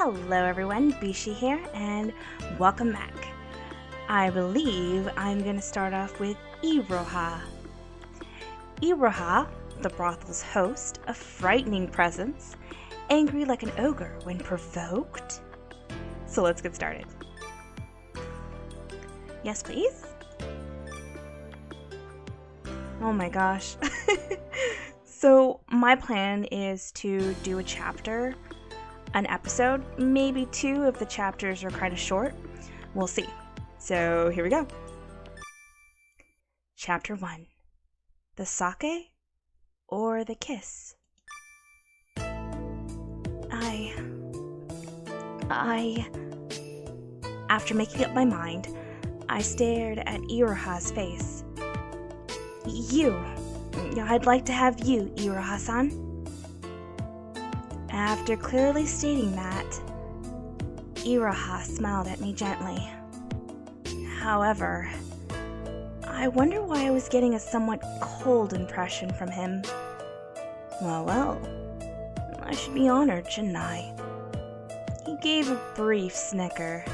Hello everyone, Bishie here, and welcome back. I believe I'm going to start off with Iroha. Iroha, the brothel's host, a frightening presence, angry like an ogre when provoked. So let's get started. Yes, please? Oh my gosh. So my plan is to do a chapter, an episode, maybe two if the chapters are kind of short. We'll see. So here we go. Chapter 1. The sake or the kiss? After making up my mind, I stared at Iroha's face. I'd like to have you, Iroha-san. After clearly stating that, Iroha smiled at me gently. However, I wonder why I was getting a somewhat cold impression from him. Well, I should be honored, shouldn't I? He gave a brief snicker,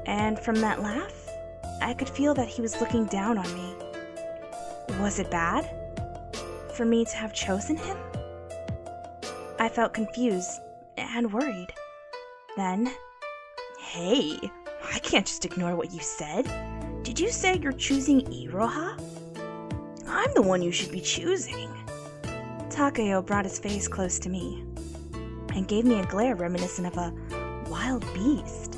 and from that laugh, I could feel that he was looking down on me. Was it bad for me to have chosen him? I felt confused and worried. Then, hey, I can't just ignore what you said. Did you say you're choosing Iroha? I'm the one you should be choosing. Takeo brought his face close to me and gave me a glare reminiscent of a wild beast.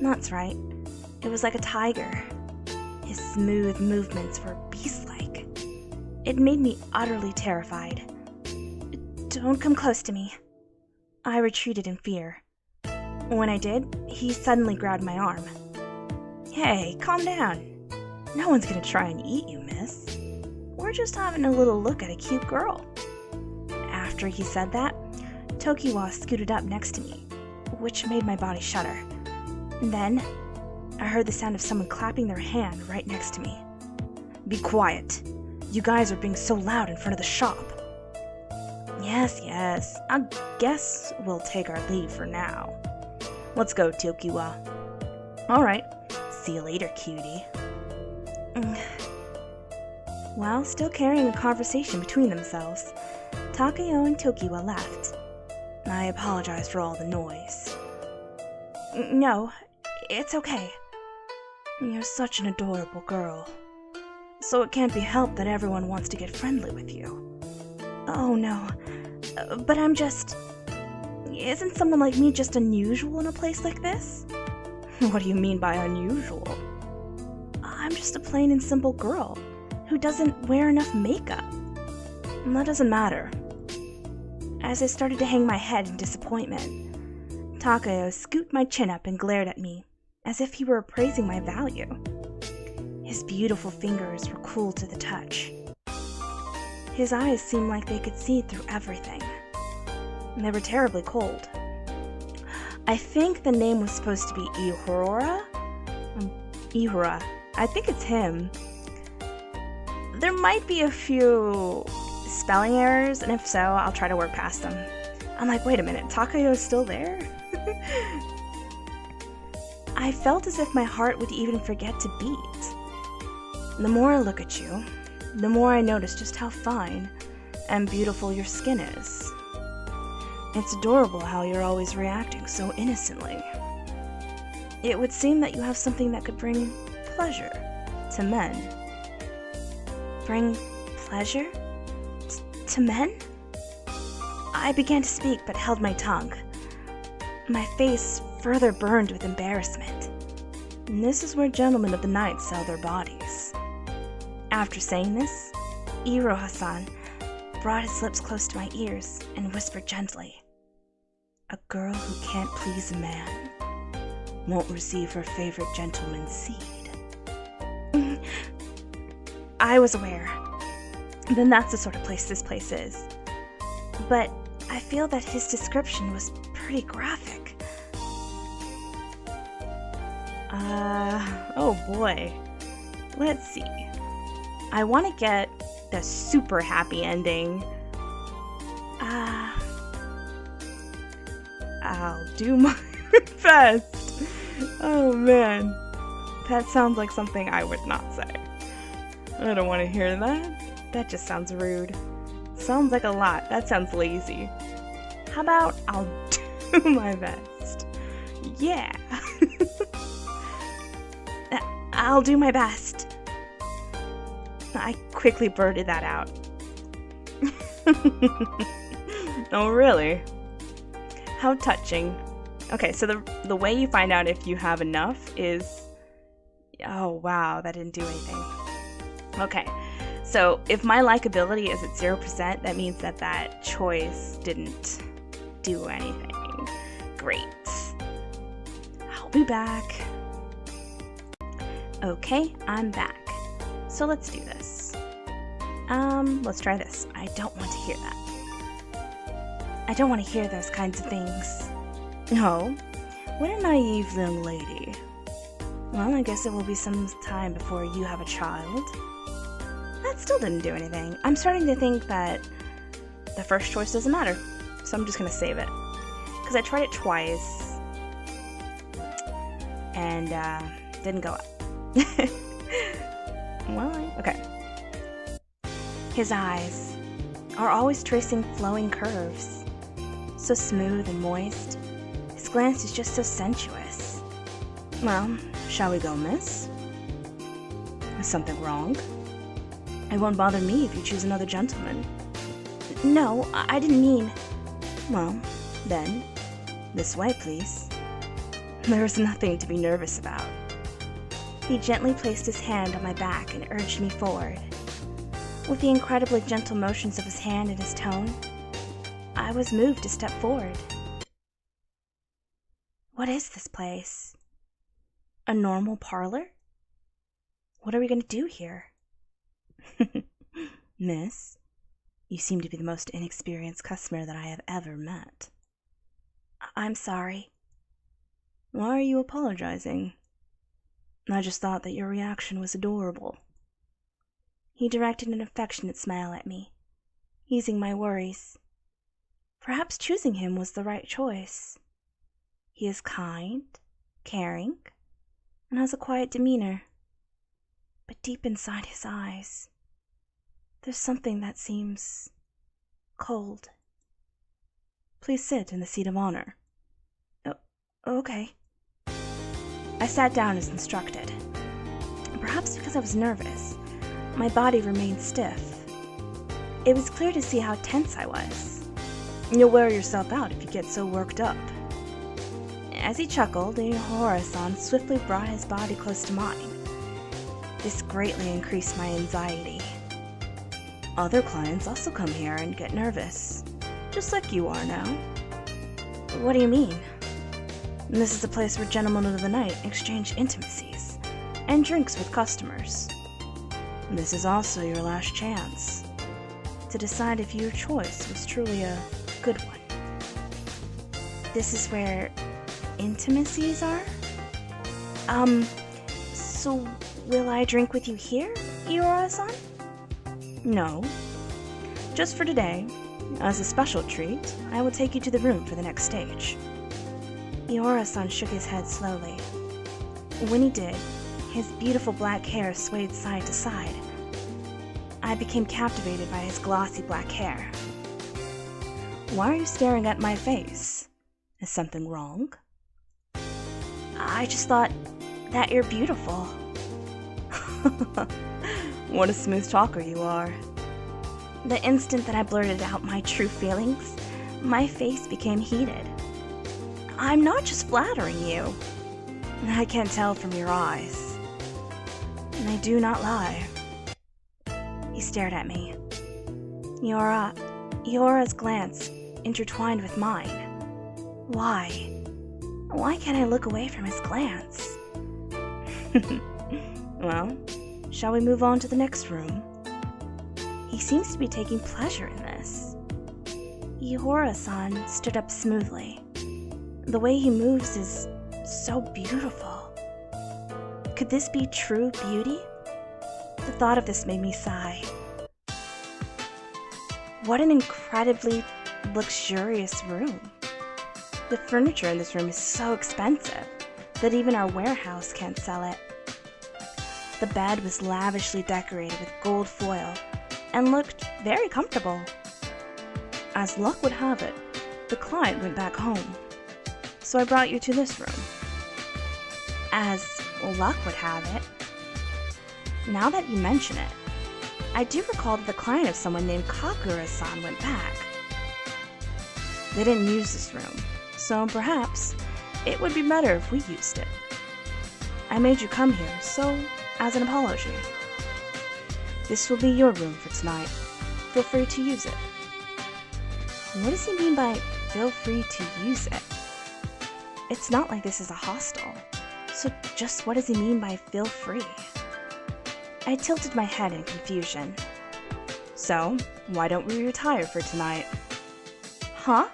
That's right, it was like a tiger. His smooth movements were beast-like. It made me utterly terrified. Don't come close to me. I retreated in fear. When I did, he suddenly grabbed my arm. Hey, calm down. No one's gonna try and eat you, miss. We're just having a little look at a cute girl. After he said that, Tokiwa scooted up next to me, which made my body shudder. Then, I heard the sound of someone clapping their hand right next to me. Be quiet. You guys are being so loud in front of the shop. Yes, I guess we'll take our leave for now. Let's go, Tokiwa. Alright, see you later, cutie. While still carrying a conversation between themselves, Takeo and Tokiwa left. I apologized for all the noise. No, it's okay. You're such an adorable girl. So it can't be helped that everyone wants to get friendly with you. Oh no, but I'm just... Isn't someone like me just unusual in a place like this? What do you mean by unusual? I'm just a plain and simple girl who doesn't wear enough makeup. And that doesn't matter. As I started to hang my head in disappointment, Takeo scooped my chin up and glared at me, as if he were appraising my value. His beautiful fingers were cool to the touch. His eyes seemed like they could see through everything. They were terribly cold. I think the name was supposed to be Iroha? Iroha. I think it's him. There might be a few spelling errors, and if so, I'll try to work past them. I'm like, wait a minute, Takeo is still there? I felt as if my heart would even forget to beat. The more I look at you, the more I notice just how fine and beautiful your skin is. It's adorable how you're always reacting so innocently. It would seem that you have something that could bring pleasure to men. Bring pleasure to men? I began to speak but held my tongue. My face further burned with embarrassment. And this is where gentlemen of the night sell their bodies. After saying this, Iroha-san brought his lips close to my ears and whispered gently, "A girl who can't please a man won't receive her favorite gentleman's seed." I was aware. Then that's the sort of place this place is. But I feel that his description was pretty graphic. Oh boy. Let's see. I want to get the super happy ending. I'll do my best. Oh man, that sounds like something I would not say. I don't want to hear that. That just sounds rude. Sounds like a lot. That sounds lazy. How about I'll do my best? Yeah. I'll do my best. I quickly blurted that out. Oh, really? How touching. Okay, so the way you find out if you have enough is... Oh, wow, that didn't do anything. Okay, so if my likability is at 0%, that means that that choice didn't do anything. Great. I'll be back. Okay, I'm back. So let's do this. Let's try this. I don't want to hear that. I don't want to hear those kinds of things. No. What a naive young lady. Well, I guess it will be some time before you have a child. That still didn't do anything. I'm starting to think that the first choice doesn't matter. So I'm just gonna save it. Because I tried it twice. And, didn't go up. Well, okay. His eyes are always tracing flowing curves. So smooth and moist. His glance is just so sensuous. Well, shall we go, miss? Is something wrong? It won't bother me if you choose another gentleman. No, I didn't mean... Well, then, this way, please. There is nothing to be nervous about. He gently placed his hand on my back and urged me forward. With the incredibly gentle motions of his hand and his tone, I was moved to step forward. What is this place? A normal parlor? What are we going to do here? Miss, you seem to be the most inexperienced customer that I have ever met. I'm sorry. Why are you apologizing? I just thought that your reaction was adorable. He directed an affectionate smile at me, easing my worries. Perhaps choosing him was the right choice. He is kind, caring, and has a quiet demeanor. But deep inside his eyes, there's something that seems cold. Please sit in the seat of honor. Oh, okay. I sat down as instructed. Perhaps because I was nervous, my body remained stiff. It was clear to see how tense I was. You'll wear yourself out if you get so worked up. As he chuckled, Iroha-san swiftly brought his body close to mine. This greatly increased my anxiety. Other clients also come here and get nervous, just like you are now. What do you mean? This is a place where gentlemen of the night exchange intimacies and drinks with customers. This is also your last chance to decide if your choice was truly a good one. This is where intimacies are? So will I drink with you here, Iroha-san? No. Just for today, as a special treat, I will take you to the room for the next stage. Iroha-san shook his head slowly. When he did, his beautiful black hair swayed side to side. I became captivated by his glossy black hair. Why are you staring at my face? Is something wrong? I just thought that you're beautiful. What a smooth talker you are. The instant that I blurted out my true feelings, my face became heated. I'm not just flattering you. I can't tell from your eyes. And I do not lie. He stared at me. Iora's glance intertwined with mine. Why? Why can't I look away from his glance? Well, shall we move on to the next room? He seems to be taking pleasure in this. Iroha-san stood up smoothly. The way he moves is so beautiful. Could this be true beauty? The thought of this made me sigh. What an incredibly luxurious room. The furniture in this room is so expensive that even our warehouse can't sell it. The bed was lavishly decorated with gold foil and looked very comfortable. As luck would have it, the client went back home, so I brought you to this room. As luck would have it, now that you mention it, I do recall that the client of someone named Kakura-san went back. They didn't use this room, so perhaps it would be better if we used it. I made you come here, so as an apology. This will be your room for tonight. Feel free to use it. What does he mean by feel free to use it? It's not like this is a hostel, so just what does he mean by feel free? I tilted my head in confusion. So, why don't we retire for tonight? Huh?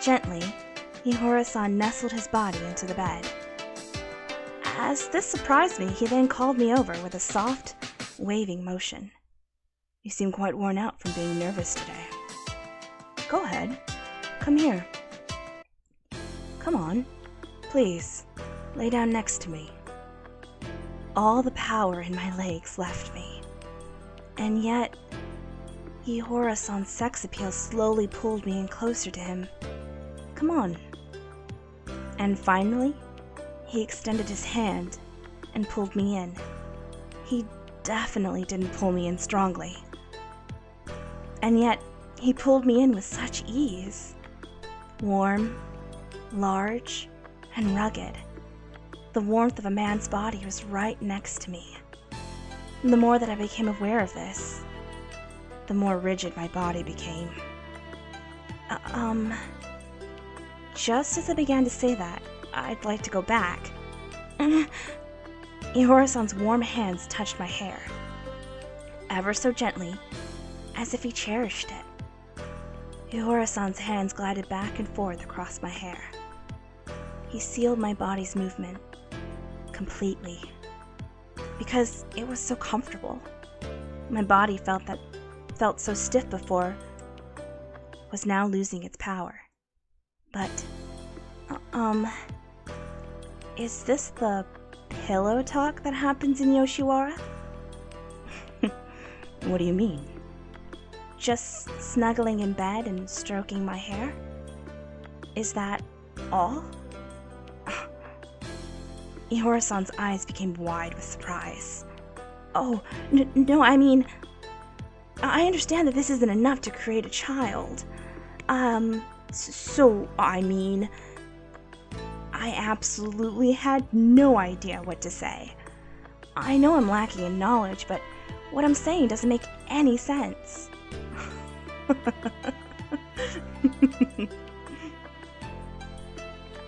Gently, Ihora-san nestled his body into the bed. As this surprised me, he then called me over with a soft, waving motion. You seem quite worn out from being nervous today. Go ahead. Come here. Come on. Please, lay down next to me. All the power in my legs left me. And yet, Ihora-san's sex appeal slowly pulled me in closer to him. Come on. And finally, he extended his hand and pulled me in. He definitely didn't pull me in strongly. And yet, he pulled me in with such ease. Warm, large, and rugged. The warmth of a man's body was right next to me. And the more that I became aware of this, the more rigid my body became. Just as I began to say that, I'd like to go back. Ihora-san's warm hands touched my hair, ever so gently, as if he cherished it. Ihora-san's hands glided back and forth across my hair. He sealed my body's movement completely, because it was so comfortable. My body felt so stiff before, was now losing its power. But, is this the pillow talk that happens in Yoshiwara? What do you mean? Just snuggling in bed and stroking my hair? Is that all? Ihora-san's eyes became wide with surprise. Oh, no, I mean, I understand that this isn't enough to create a child. So, I mean, I absolutely had no idea what to say. I know I'm lacking in knowledge, but what I'm saying doesn't make any sense.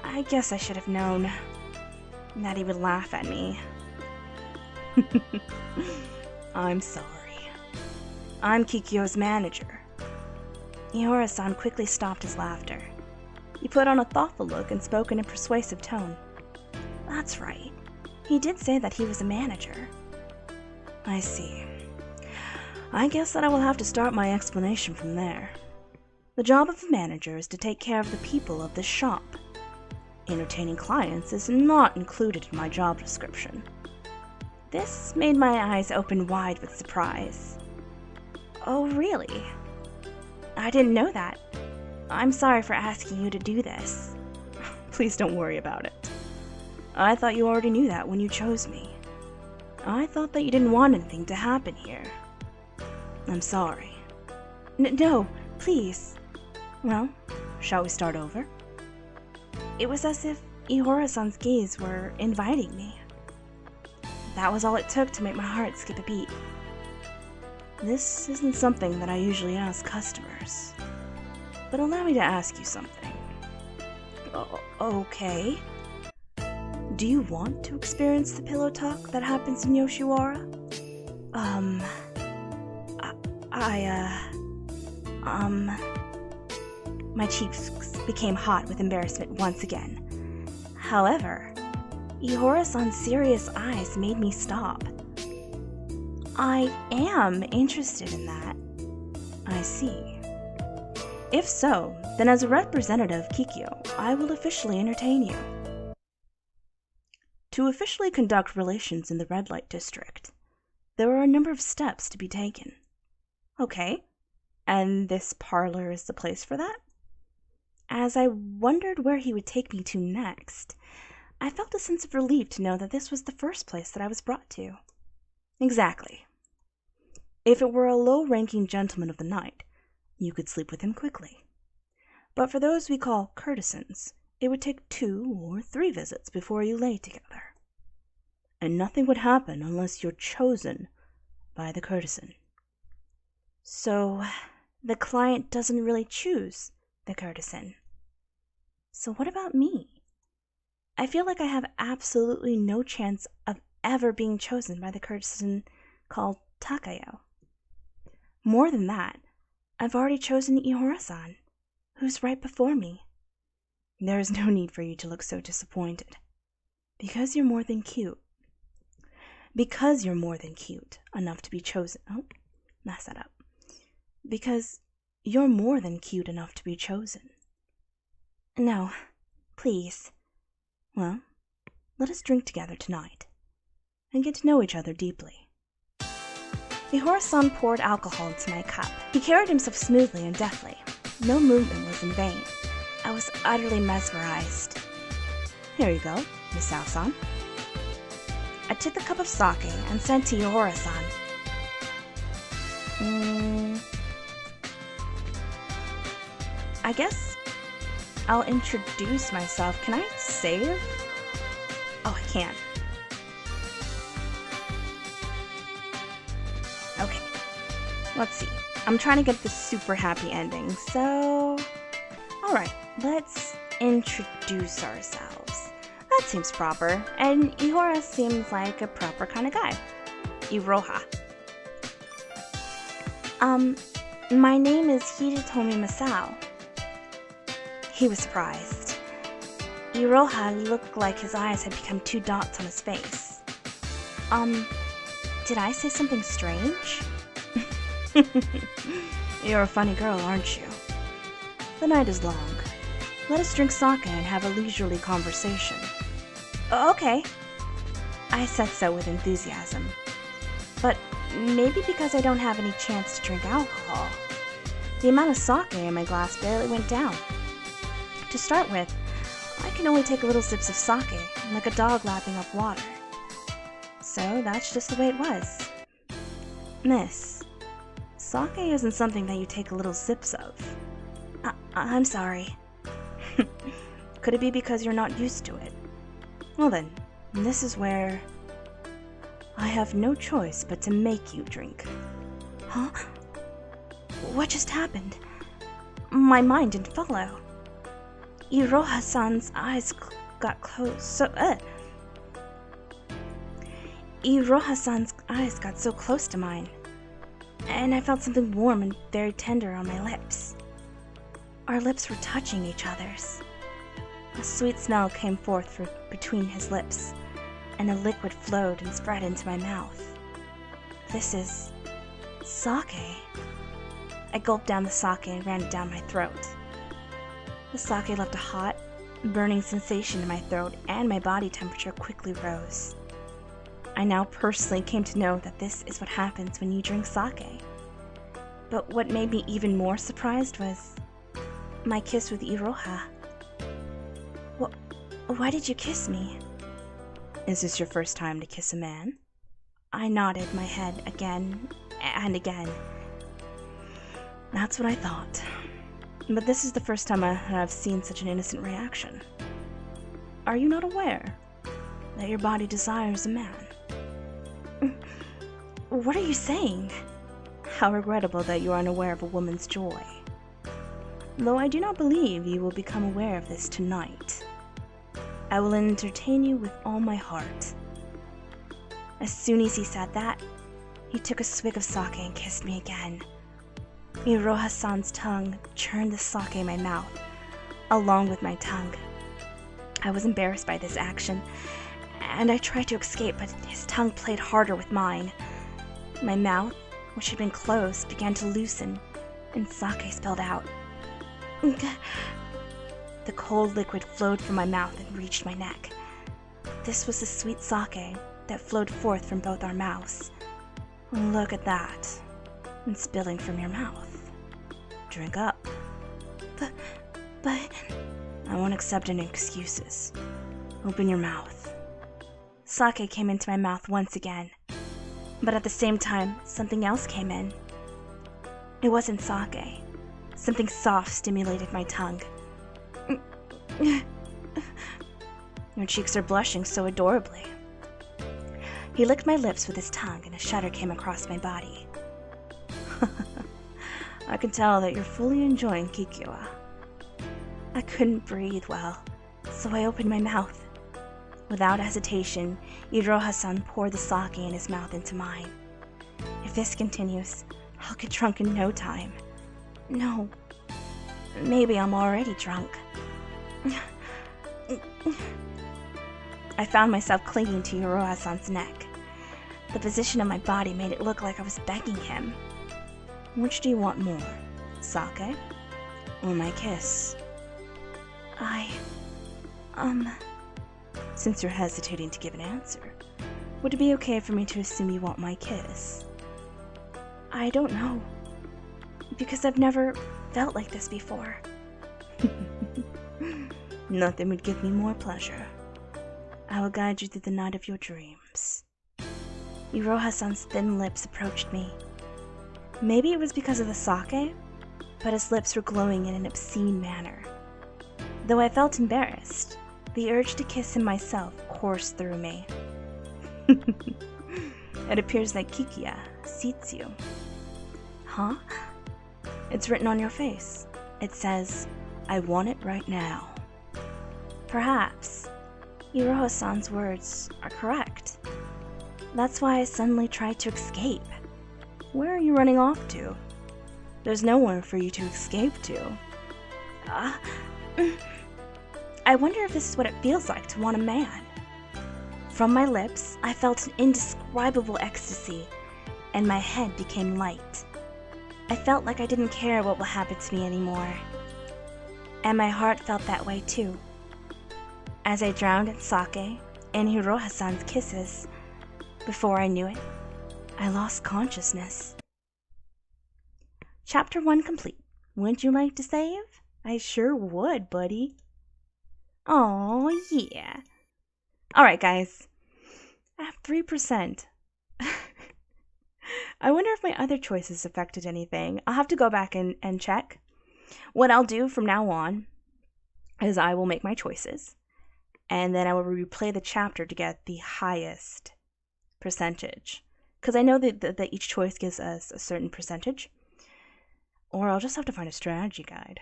I guess I should have known that he would laugh at me. I'm sorry. I'm Kikuya's manager. Ihora-san quickly stopped his laughter. He put on a thoughtful look and spoke in a persuasive tone. That's right. He did say that he was a manager. I see. I guess that I will have to start my explanation from there. The job of a manager is to take care of the people of this shop. Entertaining clients is not included in my job description. This made my eyes open wide with surprise. Oh, really? I didn't know that. I'm sorry for asking you to do this. Please don't worry about it. I thought you already knew that when you chose me. I thought that you didn't want anything to happen here. I'm sorry. No, please. Well, shall we start over? It was as if Ihora-san's gaze were inviting me. That was all it took to make my heart skip a beat. This isn't something that I usually ask customers, but allow me to ask you something. Okay. Do you want to experience the pillow talk that happens in Yoshiwara? My cheeks became hot with embarrassment once again. However, Ihora-san's serious eyes made me stop. I am interested in that. I see. If so, then as a representative of Kikuya, I will officially entertain you. To officially conduct relations in the red light district, there are a number of steps to be taken. Okay, and this parlor is the place for that? As I wondered where he would take me to next, I felt a sense of relief to know that this was the first place that I was brought to. Exactly. If it were a low-ranking gentleman of the night, you could sleep with him quickly. But for those we call courtesans, it would take 2 or 3 visits before you lay together. And nothing would happen unless you're chosen by the courtesan. So, the client doesn't really choose the courtesan. So what about me? I feel like I have absolutely no chance of ever being chosen by the courtesan called Takayo. More than that, I've already chosen Iroha-san, who's right before me. There is no need for you to look so disappointed. Because you're more than cute. Because you're more than cute enough to be chosen. Oh, mess that up. Because you're more than cute enough to be chosen. No, please. Well, let us drink together tonight and get to know each other deeply. Iroha-san poured alcohol into my cup. He carried himself smoothly and deftly. No movement was in vain. I was utterly mesmerized. Here you go, Miss Sao-san. I took the cup of sake and said to Iroha-san, I guess I'll introduce myself. Can I save? Oh, I can't. Okay, let's see. I'm trying to get the super happy ending, so... Alright, let's introduce ourselves. That seems proper, and Iroha seems like a proper kind of guy. Iroha. My name is Hidetomi Masao. He was surprised. Iroha looked like his eyes had become 2 dots on his face. Did I say something strange? You're a funny girl, aren't you? The night is long. Let us drink sake and have a leisurely conversation. Okay. I said so with enthusiasm. But maybe because I don't have any chance to drink alcohol. The amount of sake in my glass barely went down. To start with, I can only take little sips of sake, like a dog lapping up water. So that's just the way it was. Miss, sake isn't something that you take little sips of. I'm sorry. Could it be because you're not used to it? Well then, this is where I have no choice but to make you drink. Huh? What just happened? My mind didn't follow. Iroha-san's eyes got close Iroha-san's eyes got so close to mine, and I felt something warm and very tender on my lips. Our lips were touching each other's. A sweet smell came forth from between his lips, and a liquid flowed and spread into my mouth. This is sake. I gulped down the sake and ran it down my throat. The sake left a hot, burning sensation in my throat, and my body temperature quickly rose. I now personally came to know that this is what happens when you drink sake. But what made me even more surprised was my kiss with Iroha. Why did you kiss me? Is this your first time to kiss a man? I nodded my head again and again. That's what I thought. But this is the first time I've seen such an innocent reaction. Are you not aware that your body desires a man? What are you saying? How regrettable that you are unaware of a woman's joy. Though I do not believe you will become aware of this tonight. I will entertain you with all my heart. As soon as he said that, he took a swig of sake and kissed me again. Iroha-san's tongue churned the sake in my mouth, along with my tongue. I was embarrassed by this action, and I tried to escape, but his tongue played harder with mine. My mouth, which had been closed, began to loosen, and sake spilled out. The cold liquid flowed from my mouth and reached my neck. This was the sweet sake that flowed forth from both our mouths. Look at that. It's spilling from your mouth. Drink up. But... I won't accept any excuses. Open your mouth. Sake came into my mouth once again. But at the same time, something else came in. It wasn't sake. Something soft stimulated my tongue. Your cheeks are blushing so adorably. He licked my lips with his tongue and a shudder came across my body. I can tell that you're fully enjoying Kikuya. I couldn't breathe well, so I opened my mouth. Without hesitation, Iroha-san poured the sake in his mouth into mine. If this continues, I'll get drunk in no time. No, maybe I'm already drunk. I found myself clinging to Iroha-san's neck. The position of my body made it look like I was begging him. Which do you want more, sake or my kiss? Since you're hesitating to give an answer, would it be okay for me to assume you want my kiss? I don't know, because I've never felt like this before. Nothing would give me more pleasure. I will guide you through the night of your dreams. Iroha-san's thin lips approached me. Maybe it was because of the sake, but his lips were glowing in an obscene manner. Though I felt embarrassed, the urge to kiss him myself coursed through me. It appears that Kikuya seats you. Huh? It's written on your face. It says, I want it right now. Perhaps Iroha-san's words are correct. That's why I suddenly tried to escape. Where are you running off to? There's nowhere for you to escape to. I wonder if this is what it feels like to want a man. From my lips, I felt an indescribable ecstasy, and my head became light. I felt like I didn't care what will happen to me anymore. And my heart felt that way too. As I drowned in sake and Iroha-san's kisses, before I knew it, I lost consciousness. Chapter 1 complete. Wouldn't you like to save? I sure would, buddy. Oh, yeah. Alright, guys. I have 3%. I wonder if my other choices affected anything. I'll have to go back and check. What I'll do from now on is I will make my choices, and then I will replay the chapter to get the highest percentage. Because I know that each choice gives us a certain percentage. Or I'll just have to find a strategy guide.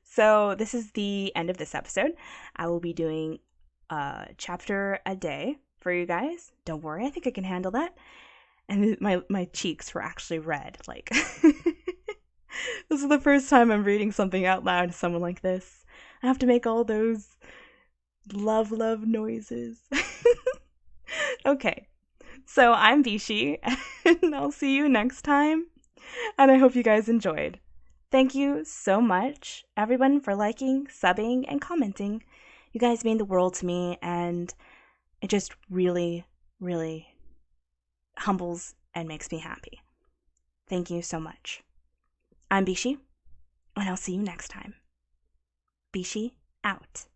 So this is the end of this episode. I will be doing a chapter a day for you guys. Don't worry, I think I can handle that. And my cheeks were actually red. Like, this is the first time I'm reading something out loud to someone like this. I have to make all those love noises. Okay, so I'm Bishie, and I'll see you next time. And I hope you guys enjoyed. Thank you so much, everyone, for liking, subbing, and commenting. You guys mean the world to me, and it just really, really humbles and makes me happy. Thank you so much. I'm Bishie, and I'll see you next time. Bishie out.